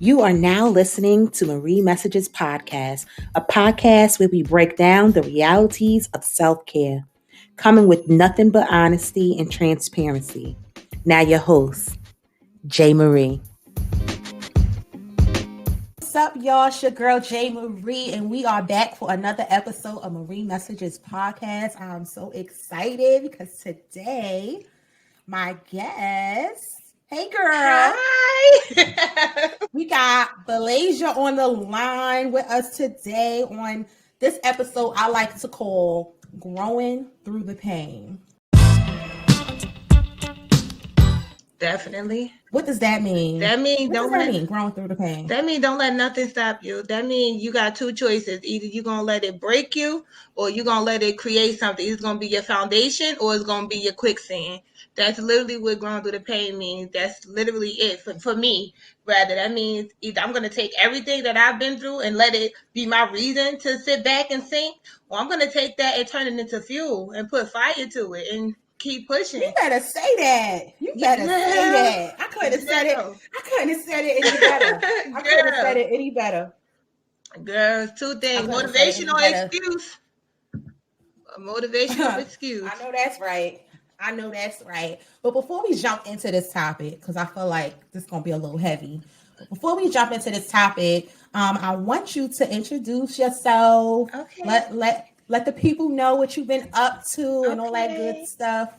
You are now listening to Marie Messages Podcast, a podcast where we break down the realities of self-care, coming with nothing but honesty and transparency. Now your host, J. Marie. What's up, y'all? It's your girl, J. Marie, and we are back for another episode of Marie Messages Podcast. I'm so excited because today, my guest, hey girl. Hi. We got Billajia on the line with us today on this episode I like to call Growing Through the Pain. Definitely. What does that mean? That means growing through the pain? That means don't let nothing stop you. That means you got two choices. Either you're going to let it break you or you're going to let it create something. It's going to be your foundation or it's going to be your quicksand. That's literally what growing through the pain means. That's literally it for me. Rather, that means either I'm going to take everything that I've been through and let it be my reason to sit back and think, or I'm going to take that and turn it into fuel and put fire to it and keep pushing. You better say that. Say that. I couldn't have said it. any better. Girls, two things. Motivational excuse. A motivational excuse. I know that's right. But before we jump into this topic, because I feel like this is going to be a little heavy. But before we jump into this topic, I want you to introduce yourself. Okay. Let the people know what you've been up to and all that good stuff.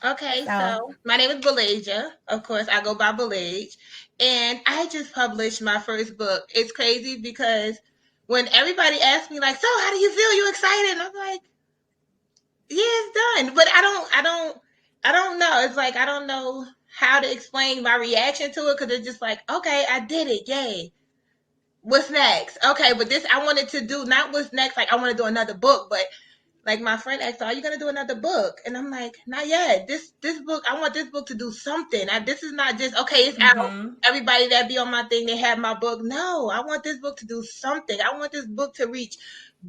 Okay, so my name is Billajia. Of course, I go by Billaj. And I just published my first book. It's crazy because when everybody asks me, like, so how do you feel? You excited? And I'm like, yeah, it's done. But I don't know. It's like I don't know how to explain my reaction to it because it's just like, okay, I did it. Yay. What's next? Okay, but this I wanted to do, not what's next, like I want to do another book, but like my friend asked, are you gonna do another book? And I'm like, not yet. This book, I want this book to do something. This is not just okay, it's out. Everybody that be on my thing, they have my book. No, I want this book to do something. I want this book to reach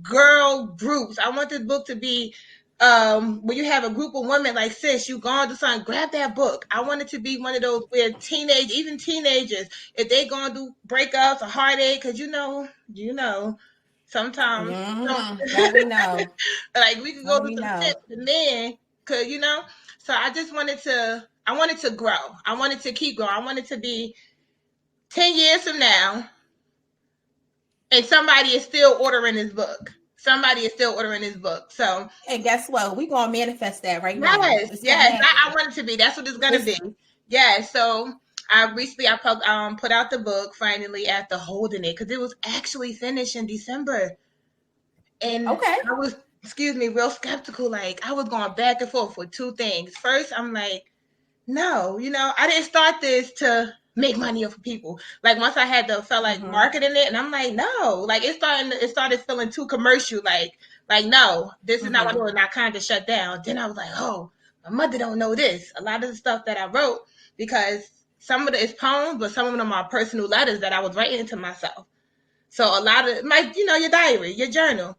girl groups. I want this book to be when you have a group of women like, sis, you gone to something, grab that book. I want it to be one of those where even teenagers, if they going through breakups or heartache, because you know, sometimes let me know. Like we could go through some shit with men, cause so I wanted to grow. I wanted to keep growing. I wanted to be 10 years from now and somebody is still ordering this book. So, and guess what? We're going to manifest that right now. Yes. I want it to be. That's what it's going to be. Yeah. So I recently put out the book finally after holding it because it was actually finished in December. And I was, real skeptical. Like I was going back and forth with two things. First, I'm like, no, I didn't start this to make money off of people. Like once I felt like marketing it, and I'm like, no, like it started feeling too commercial. Like no, this is not what I do. And I kind of shut down. Then I was like, oh, my mother don't know this. A lot of the stuff that I wrote, because some of it is poems, but some of them are personal letters that I was writing to myself. So a lot of your diary, your journal,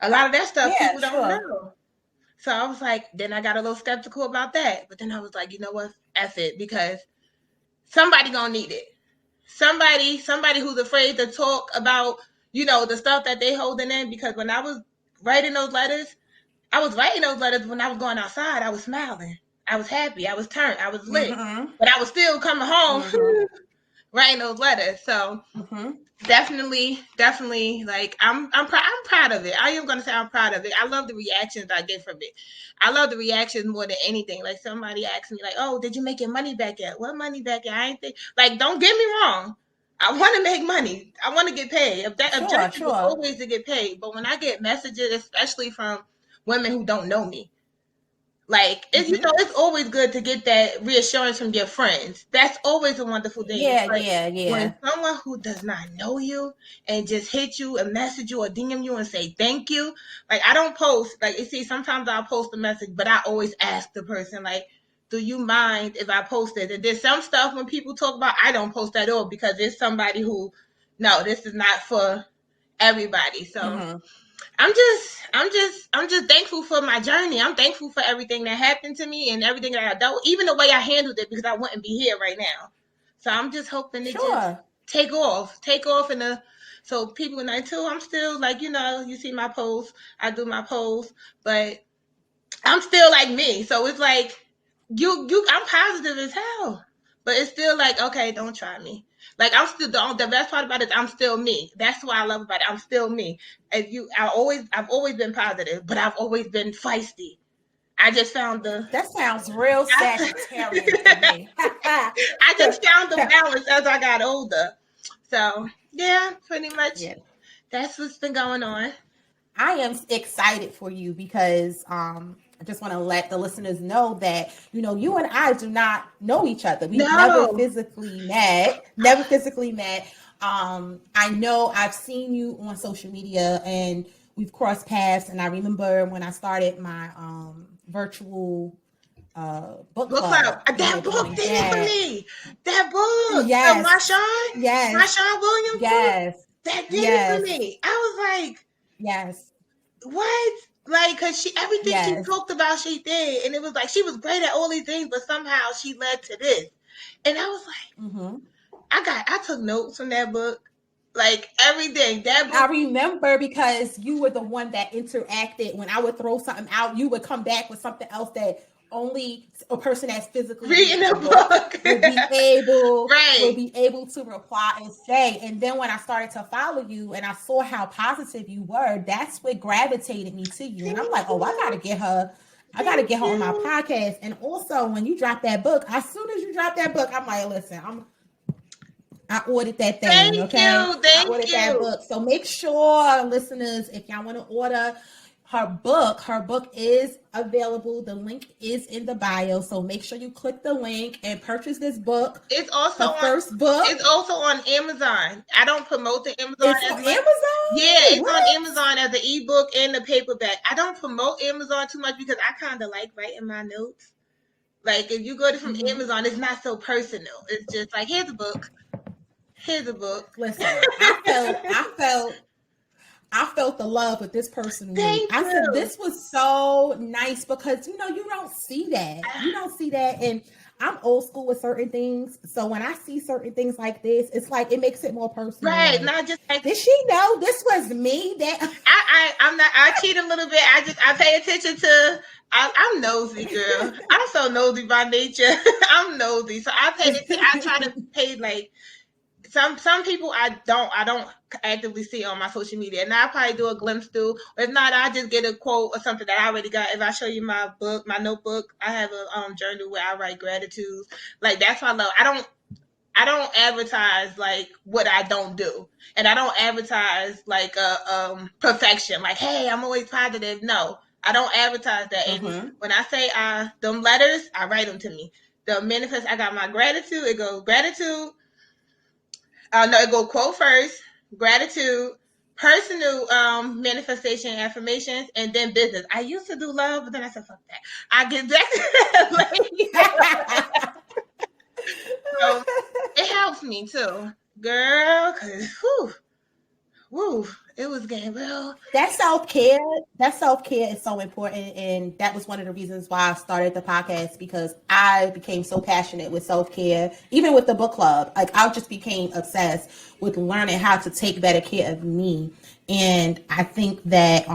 a lot of that stuff people don't know. So I was like, then I got a little skeptical about that. But then I was like, you know what? F it, because somebody gonna need it. Somebody who's afraid to talk about, the stuff that they holding in. Because when I was writing those letters when I was going outside. I was smiling. I was happy. I was turned. I was lit. But I was still coming home writing those letters. So definitely, like I'm proud of it. I am gonna say I'm proud of it. I love the reactions I get from it. I love the reactions more than anything. Like somebody asked me, like, "Oh, did you make your money back yet?" What money back yet? I ain't think. Like, don't get me wrong. I want to make money. I want to get paid. Objective is always to get paid. But when I get messages, especially from women who don't know me, like it's always good to get that reassurance from your friends. That's always a wonderful thing. Yeah. When someone who does not know you and just hit you and message you or DM you and say thank you. Like I don't post, like you see, sometimes I'll post a message, but I always ask the person, like, do you mind if I post it? And there's some stuff when people talk about, I don't post at all because there's somebody who, no, this is not for everybody. So I'm just thankful for my journey. I'm thankful for everything that happened to me and everything that I dealt with, even the way I handled it, because I wouldn't be here right now. So I'm just hoping it take off in the. So people in 92, I'm still like, you see my posts, I do my posts, but I'm still like me. So it's like I'm positive as hell. But it's still like, okay, don't try me. Like I'm still the best part about it is I'm still me. That's what I love about it. I'm still me. I've always been positive, but I've always been feisty. I just found the That sounds real Sagittarian to me. I just found the balance as I got older. So yeah, pretty much Yeah. that's what's been going on. I am excited for you because I just want to let the listeners know that, you and I do not know each other. We've never No. physically met, never physically met. I know I've seen you on social media and we've crossed paths. And I remember when I started my virtual book Book club. club, we That were book doing did it for that. me. That book. Yes, Marshawn. yes, Marshawn Williams book. yes, That did it for yes, me. I was like, yes, what? Like, cause everything she yes. talked about, she did, and it was like she was great at all these things, but somehow she led to this. And I was like, Mm-hmm. I took notes from that book, like everything. That I book. remember because you were the one that interacted. When I would throw something out, you would come back with something else that only a person that's physically Reading reading a the book book. will Right. be able to reply and say. And then when I started to follow you and I saw how positive you were, that's what gravitated me to you. And I'm Thank like, oh, I gotta you. get her. I gotta Thank get her on my you. podcast. And also, when you drop that book, as soon as you drop that book, I'm like, listen, I ordered that thing, Thank okay? you. I Thank ordered that you. book. So make sure, listeners, if y'all want to order her book is available. The link is in the bio. So make sure you click the link and purchase this book. It's also Her on. first book. It's also on Amazon. I don't promote the Amazon It's as on much. Yeah, Amazon. it's on What? Amazon as an ebook and the paperback. I don't promote Amazon too much because I kind of like writing my notes. Like if you go to from Mm-hmm. Amazon, it's not so personal. It's just like here's a book. Here's a book. Listen, I felt the love with this personally. Thank I said you. this was so nice because you don't see that. You don't see that, and I'm old school with certain things. So when I see certain things like this, it's like it makes it more personal. Right, Like, not just like did she know this was me? That I'm not. I cheat a little bit. I pay attention to. I'm nosy, girl. I'm so nosy by nature. I'm nosy, so I try to pay like some people I don't actively see on my social media, and I probably do a glimpse through. If not, I just get a quote or something that I already got. If I show you my book, my notebook, I have a journal where I write gratitudes. Like that's what I love. I don't advertise like what I don't do, and I don't advertise like perfection. Like, hey, I'm always positive. No, I don't advertise that. And mm-hmm. when I say them letters, I write them to me. The manifest, I got my gratitude. It goes gratitude. No, it go quote first, gratitude, personal manifestation affirmations, and then business. I used to do love, but then I said fuck that. I get that. So it helps me too, girl. Cause whoo, it was getting real. That self care is so important, and that was one of the reasons why I started the podcast because I became so passionate with self-care. Even with the book club, like I just became obsessed with learning how to take better care of me. And I think that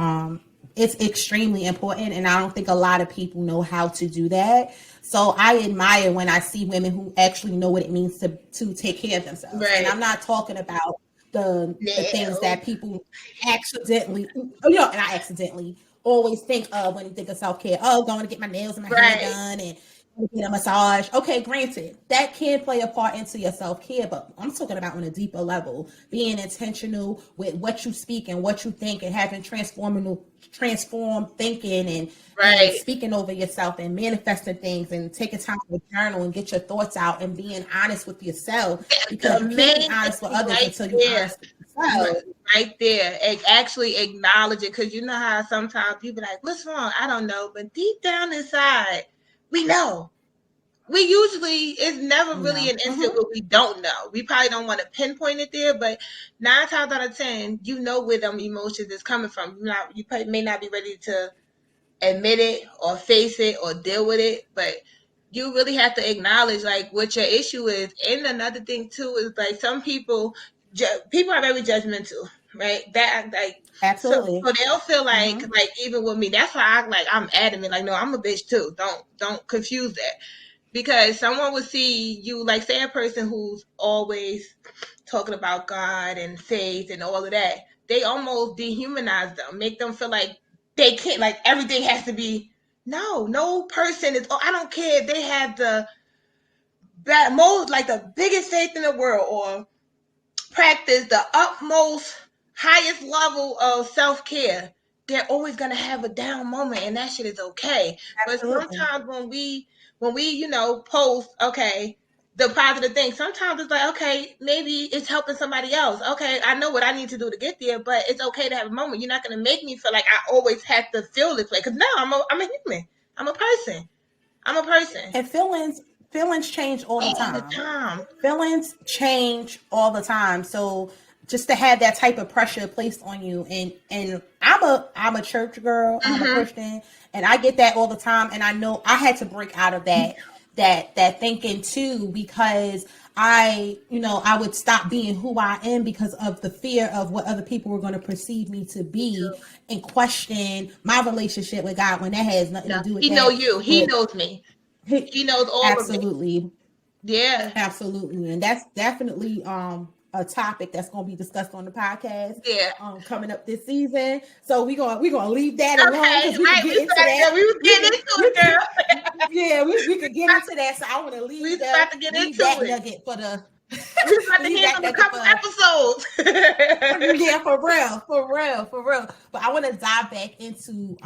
it's extremely important, and I don't think a lot of people know how to do that. So I admire when I see women who actually know what it means to take care of themselves. And Right. I'm not talking about the things No. that people accidentally, and I accidentally always think of when you think of self care. Oh, going to get my nails and my hair Right. done and get a massage. Okay, granted, that can play a part into your self care, but I'm talking about on a deeper level, being intentional with what you speak and what you think, and having transform thinking and Right. speaking over yourself and manifesting things and taking time to journal and get your thoughts out and being honest with yourself because The you can't be main honest with thing others right until you're there. honest with yourself. Right there. Actually acknowledge it. Cause you know how sometimes people like, what's wrong? I don't know. But deep down inside, we know. We usually it's never really No. an instant where we don't know. We probably don't want to pinpoint it there, but 9 times out of 10, you know where them emotions is coming from. You may not be ready to admit it or face it or deal with it, but you really have to acknowledge like what your issue is. And another thing too is like some people, people are very judgmental, right? That like Absolutely. so they'll feel Mm-hmm. like even with me, that's why I'm adamant. Like, no, I'm a bitch too. Don't confuse that, because someone will see you like, say a person who's always talking about God and faith and all of that. They almost dehumanize them, make them feel like they can't, like everything has to be. No person is. Oh, I don't care if they have the most, like the biggest faith in the world, or practice the utmost, highest level of self care. They're always gonna have a down moment, and that shit is okay. But Absolutely. sometimes when we post, okay, the positive thing, sometimes it's like, okay, maybe it's helping somebody else. Okay, I know what I need to do to get there, but it's okay to have a moment. You're not gonna make me feel like I always have to feel this way, because no, I'm a human. I'm a person. I'm a person. And feelings change all the All the time. time. Feelings change all the time. So just to have that type of pressure placed on you, and I'm a church girl, I'm a Mm-hmm. Christian, and I get that all the time, and I know I had to break out of that thinking too, because I would stop being who I am because of the fear of what other people were going to perceive me to Me be, too. and question my relationship with God when that has nothing to No, do with he know that. you. He But knows me. He knows all of me. absolutely, Yeah. absolutely, and that's definitely a topic that's going to be discussed on the podcast Yeah. coming up this season. So we gonna leave that alone Okay. because we could Right. get We into started. that. Yeah, we was We getting could into we it, could girl. yeah, we could get into that. So I want to We was about to get leave into that it. nugget for the We was about to leave that handle a nugget couple for episodes. yeah, for real, for real, for real. But I want to dive back into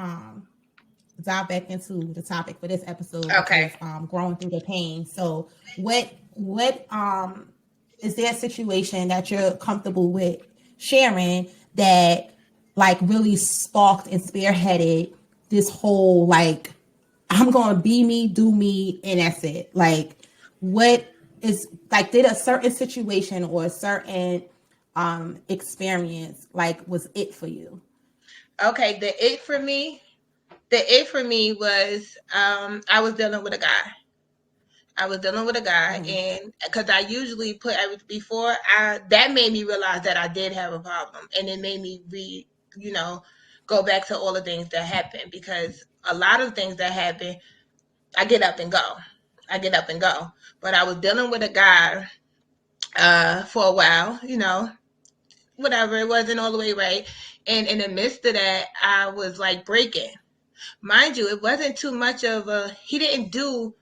the topic for this episode, which Okay. is growing through the pain. So what is there a situation that you're comfortable with sharing that like really sparked and spearheaded this whole like I'm gonna be me, do me, and that's it. Like what is like did a certain situation or a certain experience like was it for you? Okay. The it for me was I was dealing with a guy. I was dealing with a guy, Mm-hmm. and because I usually put everything before, I that made me realize that I did have a problem, and it made me you know, go back to all the things that happened, because a lot of things that happen, I get up and go. I get up and go. But I was dealing with a guy for a while, whatever, it wasn't all the way right, and in the midst of that, I was like breaking. Mind you, it wasn't too much of a. He didn't do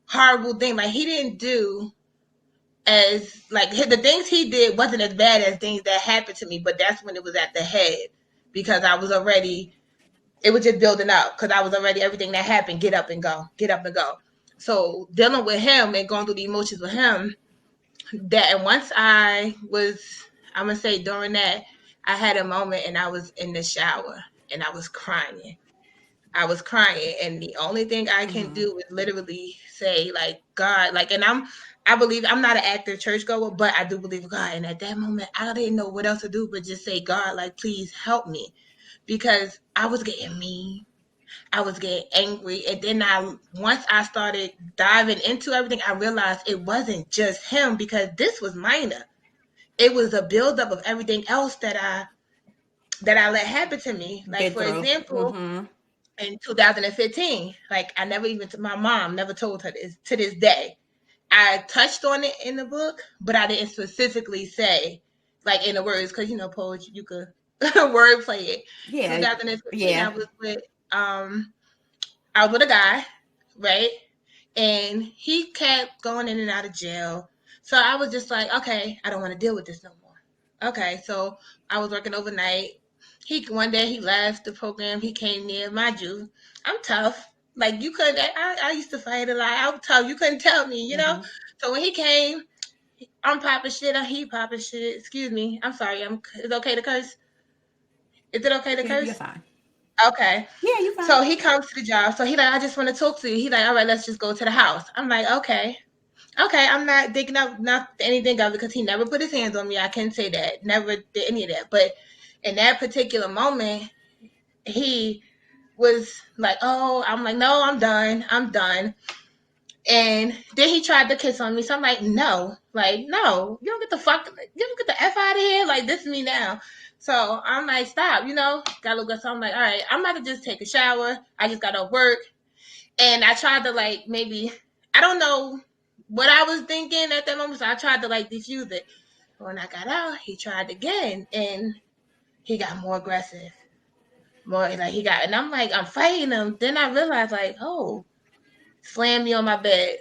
horrible thing. Like he didn't do as like the things he did wasn't as bad as things that happened to me, but that's when it was at the head, because I was already, it was just building up, because I was already, everything that happened, get up and go, get up and go. So dealing with him and going through the emotions with him, that, and once I'm gonna say during that, I had a moment and I was in the shower and I was crying. I was crying, and the only thing I can Mm-hmm. do is literally say, like, God, like, and I believe I'm not an active churchgoer, but I do believe God. And at that moment, I didn't know what else to do but just say, God, like, please help me, because I was getting mean, I was getting angry, and then once I started diving into everything, I realized it wasn't just him, because this was minor. It was a buildup of everything else that I let happen to me. Like, Get for through. example, Mm-hmm. in 2015. Like, I never even, my mom never told her this to this day. I touched on it in the book, but I didn't specifically say, like, in the words, because poetry, you could word play it. Yeah. 2015, Yeah. um I was with a guy, right? And he kept going in and out of jail. So I was just like, okay, I don't want to deal with this no more. Okay, so I was working overnight. He One day he left the program. He came near. Mind you, I'm tough. Like, you couldn't. I used to fight a lot. I'm tough. You couldn't tell me. Mm-hmm. So when he came, I'm popping shit. He popping shit. Excuse me. I'm sorry. It's okay to curse. Is it okay to You're curse? fine. Okay. Yeah, you're fine. So he comes to the job. So he like, I just want to talk to you. He like, all right, let's just go to the house. I'm like, okay. Okay, I'm not digging up not anything of it, because he never put his hands on me. I can say that. Never did any of that. But in that particular moment, he was like, oh, I'm like, no, I'm done. I'm done. And then he tried to kiss on me. So I'm like, no, you don't get the fuck, you don't get the F out of here. Like, this is me now. So I'm like, stop, got a little good. So I'm like, all right, I'm about to just take a shower. I just got off work. And I tried to maybe, I don't know what I was thinking at that moment. So I tried to defuse it. But when I got out, he tried again and he got more aggressive. More and I'm like, I'm fighting him. Then I realized oh, slammed me on my bed,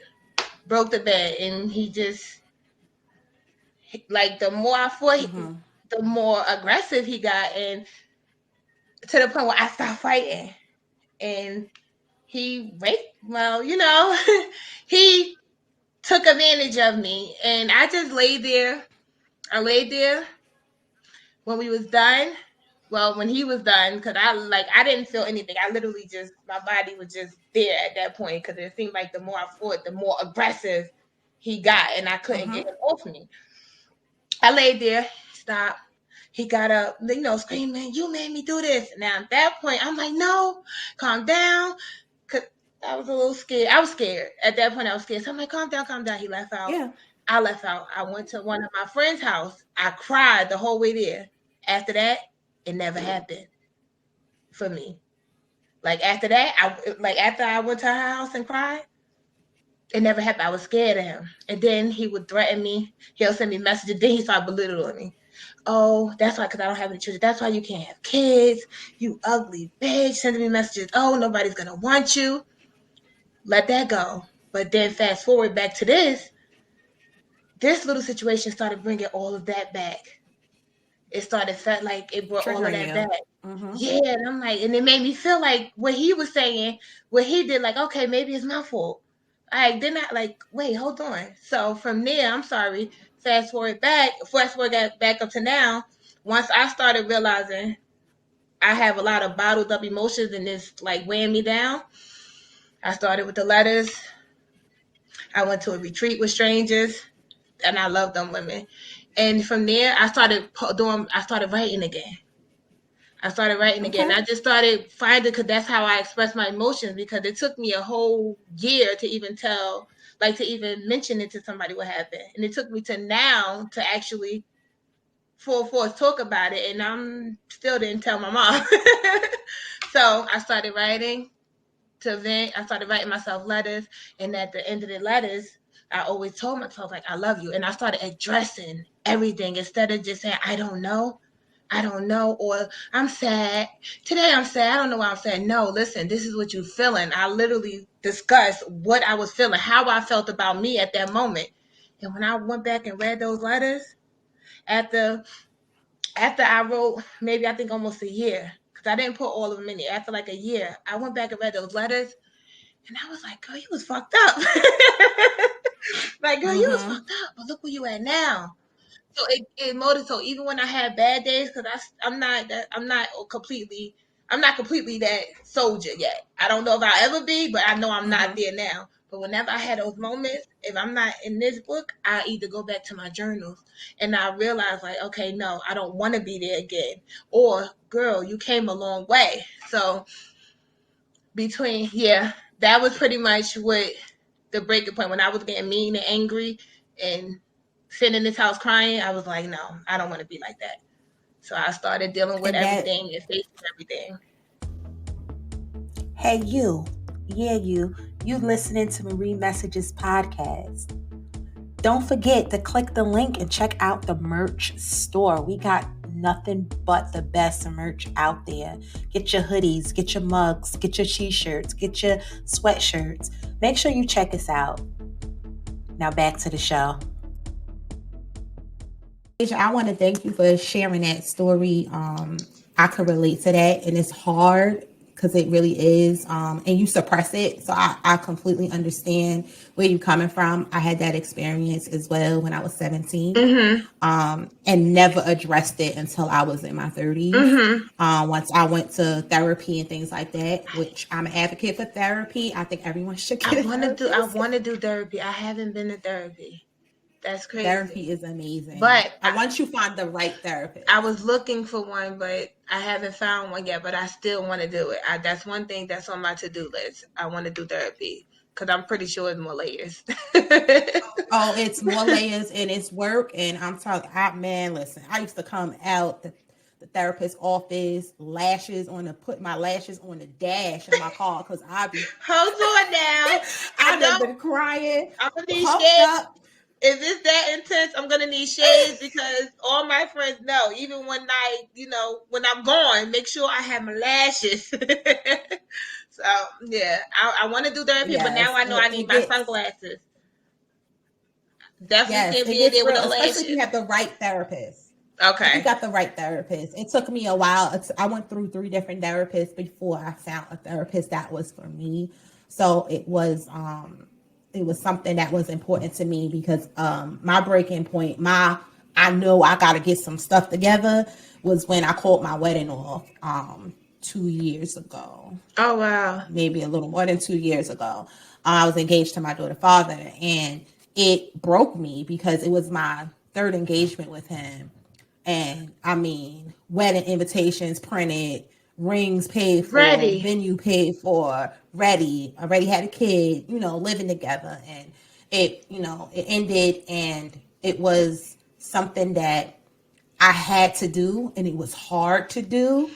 broke the bed, and he just the more I fought, the more aggressive he got, and to the point where I stopped fighting, and he raped. Well, he took advantage of me, and I just laid there. I laid there when we was done. Well, when he was done, because I didn't feel anything. I literally just, my body was just there at that point, because it seemed like the more I fought, the more aggressive he got, and I couldn't get him off me. I laid there, stopped. He got up, screaming, "You made me do this." Now, at that point, I'm like, no, calm down. Because I was a little scared. I was scared. At that point, I was scared. So I'm like, calm down, calm down. He left out. Yeah. I left out. I went to one of my friend's house. I cried the whole way there. After that, it never happened for me. After that, after I went to her house and cried, it never happened. I was scared of him. And then he would threaten me. He'll send me messages. Then he started belittling me. Oh, that's why, because I don't have any children. That's why you can't have kids. You ugly bitch. Sending me messages. Oh, nobody's going to want you. Let that go. But then fast forward back to this little situation started bringing all of that back. It started felt like it brought all of that back. Yeah, and I'm like, and it made me feel like what he was saying, what he did, okay, maybe it's my fault. Then I wait, hold on. So from there, I'm sorry. Fast forward back up to now. Once I started realizing I have a lot of bottled up emotions and it's weighing me down, I started with the letters. I went to a retreat with strangers, and I love them women. And from there, I started writing again. I just started finding, because that's how I express my emotions, because it took me a whole year to even to even mention it to somebody what happened. And it took me to now to actually full force talk about it. And I'm still didn't tell my mom. So I started writing to vent. I started writing myself letters. And at the end of the letters, I always told myself, I love you. And I started addressing everything instead of just saying, I don't know, or I'm sad. Today I'm sad. I don't know why I'm sad. No, listen, this is what you're feeling. I literally discussed what I was feeling, how I felt about me at that moment. And when I went back and read those letters, after I wrote, maybe I think almost a year, because I didn't put all of them in there. After a year, I went back and read those letters, and I was like, girl, you was fucked up. Girl, you was fucked up, but look where you at now. So it motivates. So even when I have bad days, because I'm not completely that soldier yet. I don't know if I'll ever be, but I know I'm not there now. But whenever I had those moments, if I'm not in this book, I either go back to my journals and I realize okay, no, I don't want to be there again. Or girl, you came a long way. So that was pretty much what the breaking point, when I was getting mean and angry and sitting in this house crying. I was like, no, I don't want to be like that. So I started dealing with everything and facing everything. Hey, you. Yeah, you listening to Marie Messages podcast. Don't forget to click the link and check out the merch store. We got nothing but the best merch out there. Get your hoodies, get your mugs, get your t-shirts, get your sweatshirts. Make sure you check us out. Now back to the show. I want to thank you for sharing that story. I could relate to that, and it's hard because it really is, and you suppress it. So I completely understand where you're coming from. I had that experience as well when I was 17, and never addressed it until I was in my 30s. Once I went to therapy and things like that, which I'm an advocate for therapy. I think everyone should get I want to do therapy. I haven't been to therapy. That's crazy. Therapy is amazing. But once you find the right therapist. I was looking for one, but I haven't found one yet, but I still want to do it. That's one thing that's on my to-do list. I want to do therapy. Because I'm pretty sure it's more layers. Oh, it's more layers and it's work. And I'm talking, man, listen, I used to come out the therapist's office, lashes on the, put my lashes on the dash in my car because Hold on now. I I done don't. been crying, I'm gonna need puffed shades. up. If it's that intense, I'm gonna need shades because all my friends know. Even when when I'm gone, make sure I have my lashes. So yeah, I want to do therapy, but now Yes, I know I need it my gets, sunglasses. Definitely yes, can't it be in gets there with real, no especially if you lashes. have the right therapist. If you Okay. got the right therapist. It took me a while. I went through 3 different therapists before I found a therapist that was for me. So it was something that was important to me because my breaking point, my I know I got to get some stuff together was when I called my wedding off 2 years ago, Oh wow. maybe a little more than 2 years ago. I was engaged to my daughter's father, and it broke me because it was my third engagement with him. And I mean, wedding invitations printed, rings paid for, Ready. venue paid for, ready, already had a kid, living together. And it ended, and it was something that I had to do, and it was hard to do.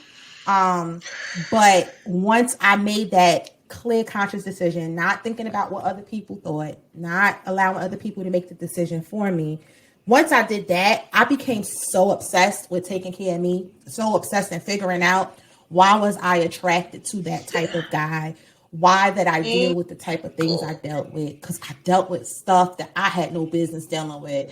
But once I made that clear, conscious decision, not thinking about what other people thought, not allowing other people to make the decision for me, once I did that, I became so obsessed with taking care of me, so obsessed in figuring out why was I attracted to that type of guy, why that I deal with the type of things I dealt with, because I dealt with stuff that I had no business dealing with.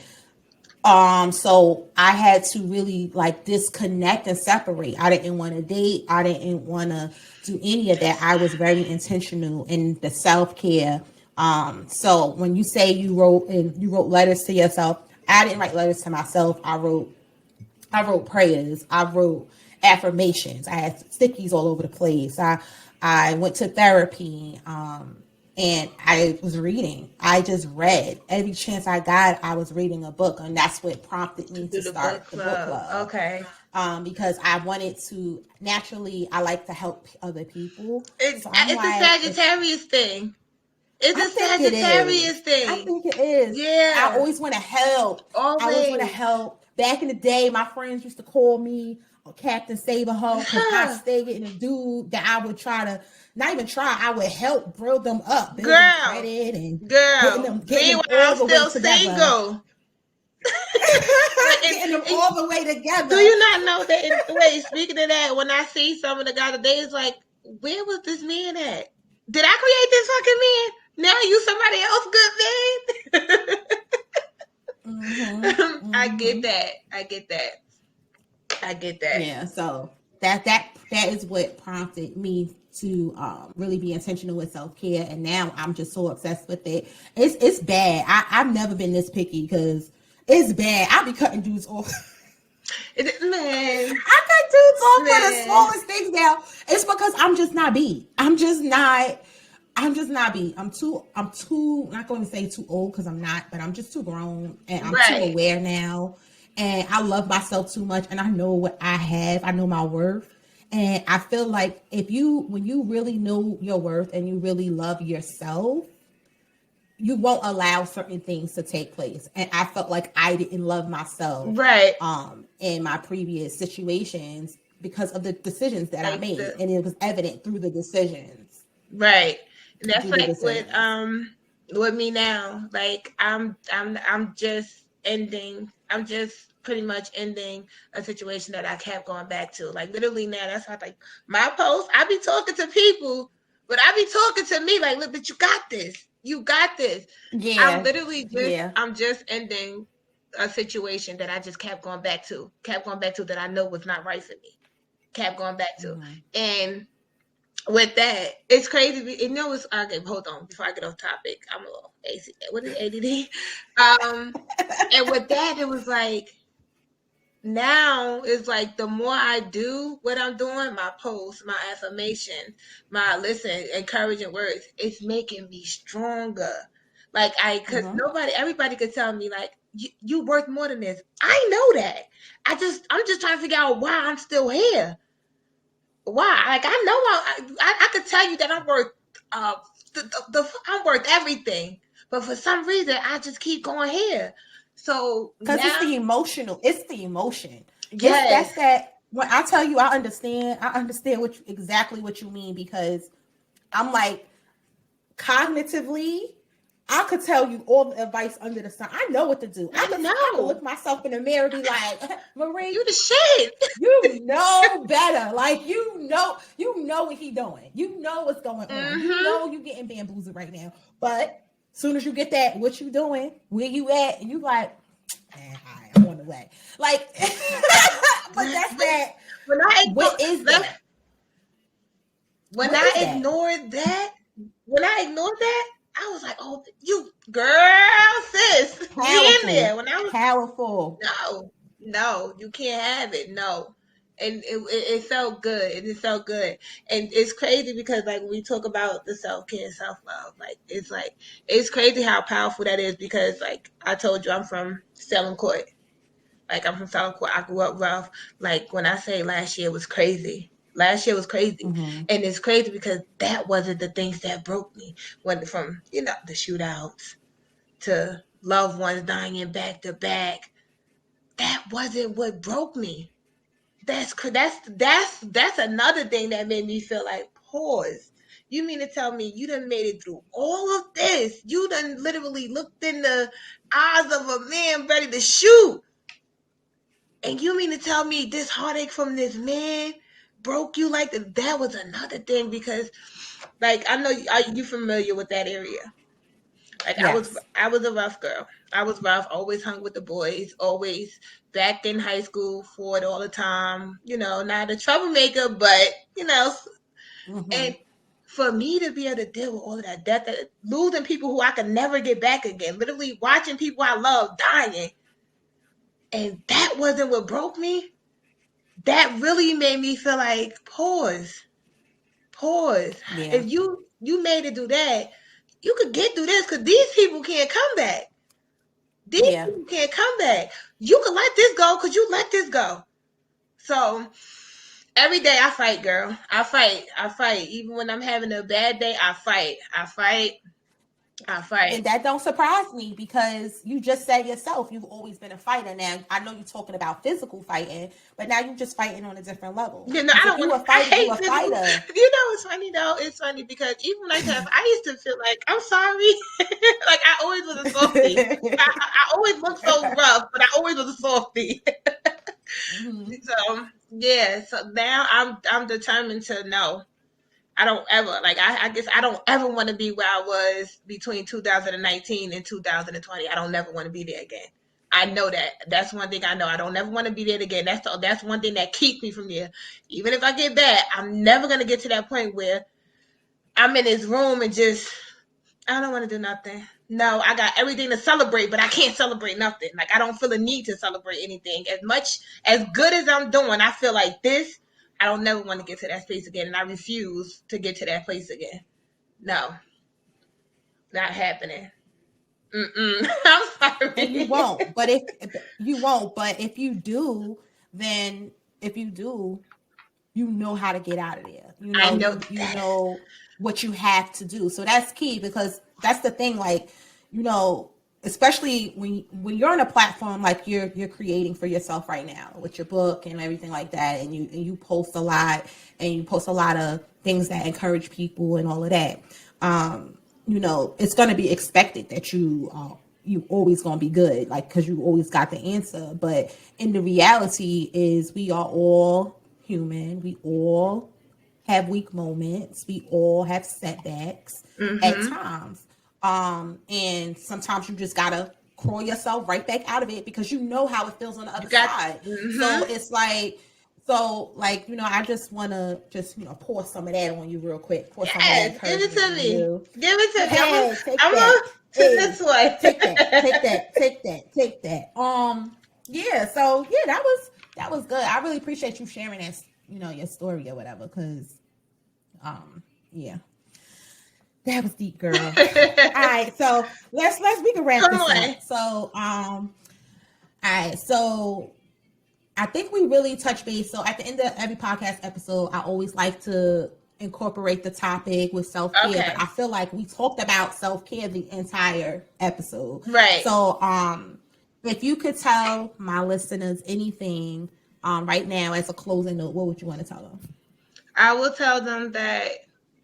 So I had to really like disconnect and separate. I didn't want to date. I didn't want to do any of that. I was very intentional in the self-care. So when you say you wrote letters to yourself, I didn't write letters to myself. I wrote prayers. I wrote affirmations. I had stickies all over the place. I went to therapy. And I was reading. I just read every chance I got. I was reading a book, and that's what prompted To me do to the book start the book club. club. Okay. Because I wanted to naturally. I like to help other people, so I'm It's a like, if Sagittarius thing. It's I a think it Sagittarius is. I thing. think it is. I Yeah. always want to help. I always want to Always. help. Back in the day, my friends used to call me Captain Saberho because I Huh. stayed in a dude that I would try to not even try. I would help build them up, building Girl. credit and Girl. getting them Meanwhile, all I'm the way still together. single. Like, Getting them and all the way do together. you not know that? Wait, speaking of that, when I see some of the guys today, it's like, where was this man at? Did I create this fucking man? Now you somebody else, good man. Mm-hmm. I get Mm-hmm. that. I get that. I get that. Yeah, so that is what prompted me to really be intentional with self-care, and now I'm just so obsessed with it. It's bad. I've never been this picky because it's bad. I be cutting dudes off. Man, I cut dudes off for the man. smallest things now. It's because I'm just not beat. I'm just not beat. I'm too not going to say too old because I'm not, but I'm just too grown and I'm too Right. aware now. And I love myself too much and I know what I have. I know my worth. And I feel like when you really know your worth and you really love yourself, you won't allow certain things to take place. And I felt like I didn't love myself Right. in my previous situations because of the decisions that I Like made. the And it was evident through the decisions. right. And that's Through the like decisions. with me now. Like I'm just ending. I'm just pretty much ending a situation that I kept going back to. Like literally now, that's how like my post. I be talking to people, but I be talking to me like, look, but you got this. You got this. Yeah. Yeah. I'm just ending a situation that I just kept going back to that I know was not right for me. Kept going back to. Mhm. And with that, it's crazy. You know, it's okay. Hold on, before I get off topic, I'm a little AC. What is ADD? And with that, it was like now it's like the more I do what I'm doing, my posts, my affirmation, my listen, encouraging words, it's making me stronger. Like cause Mhm. everybody could tell me like you worth more than this. I know that. I'm just trying to figure out why I'm still here. Why? Like I know I could tell you that I'm worth uh I'm worth everything. But for some reason, I just keep going here. So because now, it's the emotion. yes, That's that. When I tell you, I understand exactly what you mean, because I'm like, cognitively, I could tell you all the advice under the sun. I know what to do. I I could know look myself in the mirror and be like, Marie, you the shit. you know better. Like, you know what he doing. You know what's going on. You Mm-hmm. know you getting bamboozled right now. But as soon as you get that, what you doing, where you at, and you like, man, I'm on the way. Like, but that's that. When I What is that? when What I is that? ignored that, when I ignored that, I was like, "Oh, you girl, sis, you in there?" Powerful, When I was powerful. no, no, you can't have it, no. And it felt good, and it felt good, and it's crazy because like when we talk about the self care, self love, like it's crazy how powerful that is because like I told you, I'm from Salem Court. Like I'm from South Court. I grew up rough. Like when I say last year was crazy. Last year was crazy. Mm-hmm. And it's crazy because that wasn't the things that broke me. When from, the shootouts to loved ones dying back to back. That wasn't what broke me. That's another thing that made me feel like pause. You mean to tell me you done made it through all of this? You done literally looked in the eyes of a man ready to shoot. And you mean to tell me this heartache from this man broke you like that? That was another thing because, like, I know are you familiar with that area? Like, Yes. I was a rough girl. I was rough. Always hung with the boys. Always back in high school, fought all the time. Not a troublemaker, but Mm-hmm. and for me to be able to deal with all of that death, losing people who I could never get back again, literally watching people I love dying, and that wasn't what broke me. That really made me feel like pause. Yeah. If you made it do that, you could get through this because these people can't come back. These Yeah. people can't come back. You can let this go because you let this go. So every day I fight, girl. I fight. Even when I'm having a bad day, I fight. I fight. I And fight. that don't surprise me, because you just said yourself you've always been a fighter. Now I know you're talking about physical fighting, but now you're just fighting on a different level. I Because if don't you want. a I fighter, you hate a physical. fighter. It's funny though. It's funny because even when I used to feel like I'm sorry. Like I always was a softie. I always looked so rough, but I always was a softie. Mm-hmm. So yeah. So now I'm determined to know. I don't ever like. I guess I don't ever want to be where I was between 2019 and 2020. I don't never want to be there again. I know that. That's one thing I know. I don't never want to be there again. That's one thing that keeps me from there. Even if I get back, I'm never gonna get to that point where I'm in this room and just I don't want to do nothing. No, I got everything to celebrate, but I can't celebrate nothing. Like I don't feel a need to celebrate anything. As much as good as I'm doing, I feel like this. I don't never want to get to that space again, and I refuse to get to that place again. No, not happening. Mm-mm. I'm And you sorry. won't. But if you won't, but if you do, then if you do, you know how to get out of there. I know You that. know what you have to do. So that's key, because that's the thing. Like, especially when you're on a platform like you're creating for yourself right now with your book and everything like that, and you post a lot, and you post a lot of things that encourage people and all of that. It's going to be expected that you always going to be good, like, because you always got the answer. But in the reality is, we are all human. We all have weak moments. We all have setbacks at Mm-hmm. times. And sometimes you just gotta crawl yourself right back out of it, because you know how it feels on the You other got. side. Mm-hmm. So it's like, I just wanna just, pour some of that on you real quick. Pour some of that Yes, give it encouragement to on me. you. Give it to me. Hey, take I'm that. gonna to Hey, this way. take that. Take that. Take that. Take that. Yeah. So yeah, that was good. I really appreciate you sharing that, your story or whatever. Cause, yeah, that was deep, girl. All right, so we can wrap Come this on. up. So, all right, so I think we really touch base. So at the end of every podcast episode, I always like to incorporate the topic with self-care, Okay. but I feel like we talked about self-care the entire episode. Right. So if you could tell my listeners anything right now as a closing note, what would you want to tell them? I will tell them that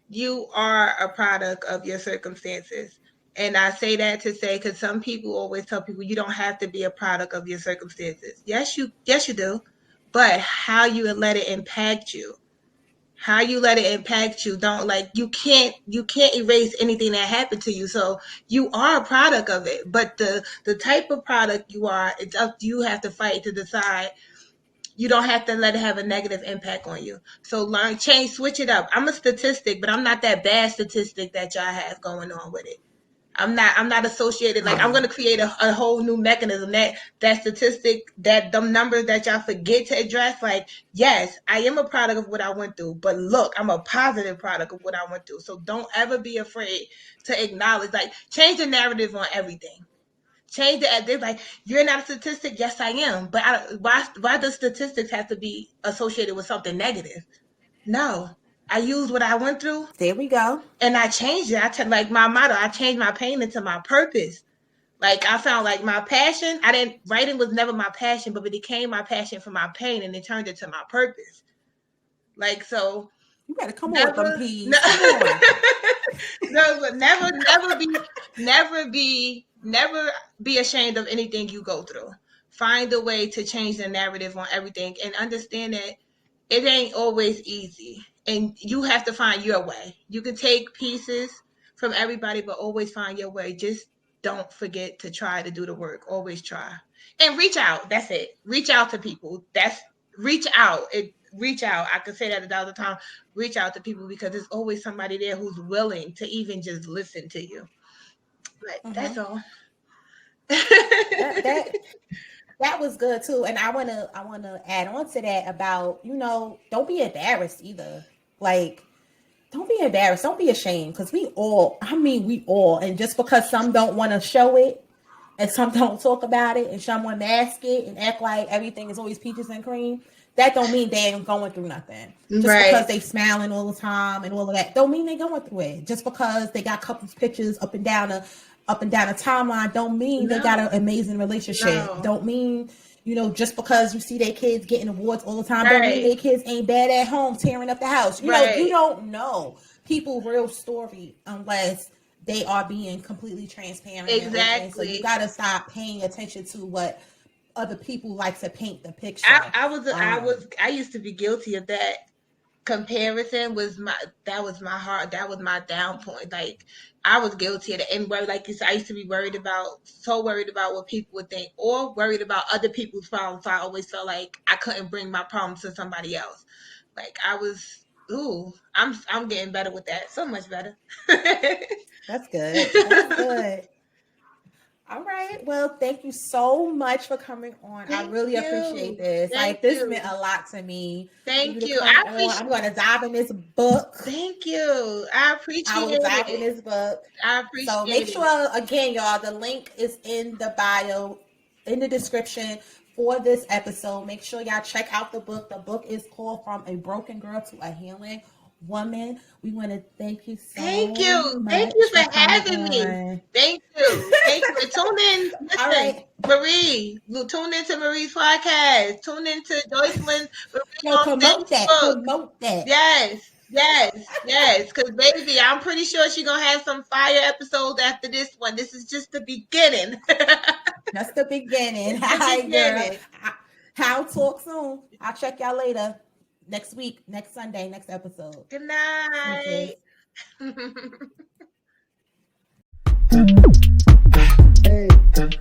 you are a product of your circumstances. And I say that to say, because some people always tell people you don't have to be a product of your circumstances. Yes, you do. But how you let it impact you. How you let it impact you. Don't like you can't erase anything that happened to you. So you are a product of it. But the type of product you are, it's up you have to fight to decide. You don't have to let it have a negative impact on you. So learn, change, switch it up. I'm a statistic, but I'm not that bad statistic that y'all have going on with it. I'm not associated. Like I'm going to create a whole new mechanism that statistic, that them numbers that y'all forget to address. Like, yes, I am a product of what I went through, but look, I'm a positive product of what I went through. So don't ever be afraid to acknowledge, like change the narrative on everything. Change the they're like, you're not a statistic. Yes, I am. But why does statistics have to be associated with something negative? No. I used what I went through. There we go. And I changed it. Like my motto, I changed my pain into my purpose. Like I found like my passion. Writing was never my passion, but it became my passion for my pain, and it turned into my purpose. Like, so you better come on with them peas. No, come on. No, but never be ashamed of anything you go through. Find a way to change the narrative on everything, and understand that it ain't always easy, and you have to find your way. You can take pieces from everybody, but always find your way. Just don't forget to try to do the work. Always try, and reach out. That's it. Reach out to people. Reach out. Reach out. I could say that 1,000 times. Reach out to people, because there's always somebody there who's willing to even just listen to you. But that's all. That was good too. And I wanna add on to that about, don't be embarrassed either. Like, don't be embarrassed. Don't be ashamed. Because we all, and just because some don't want to show it and some don't talk about it and some want to mask it and act like everything is always peaches and cream, that don't mean they ain't going through nothing. Just because they smiling all the time and all of that, don't mean they going through it. Just because they got couples pictures up and down a timeline, don't mean they got an amazing relationship. Don't mean, just because you see their kids getting awards all the time, don't mean their kids ain't bad at home tearing up the house. You know, you don't know people's real story unless they are being completely transparent. Exactly. So you got to stop paying attention to what other people like to paint the picture. I used to be guilty of that. Comparison was my heart. That was my down point. Like, I was guilty of it. And like you said, I used to be worried about what people would think, or worried about other people's problems. So I always felt like I couldn't bring my problems to somebody else. Like I was, I'm getting better with that. So much better. That's good. That's good. All right. Well, thank you so much for coming on. I really appreciate this. This meant a lot to me. Thank you. I'm going to dive in this book. Thank you. I appreciate it. I will dive in this book. I appreciate it. So make sure, again, y'all, the link is in the bio, in the description for this episode. Make sure y'all check out the book. The book is called From a Broken Girl to a Healing Woman. We want to thank you so much. Thank you for having me. Thank you. Tune in. Listen, all right. Marie, tune into Marie's podcast. Tune into Joycelyn. Promote that. Yes. Because baby, I'm pretty sure she's gonna have some fire episodes after this one. This is just the beginning. That's the beginning. Hi, girl. I'll talk soon. I'll check y'all later. Next week, next Sunday, next episode. Good night. Hey.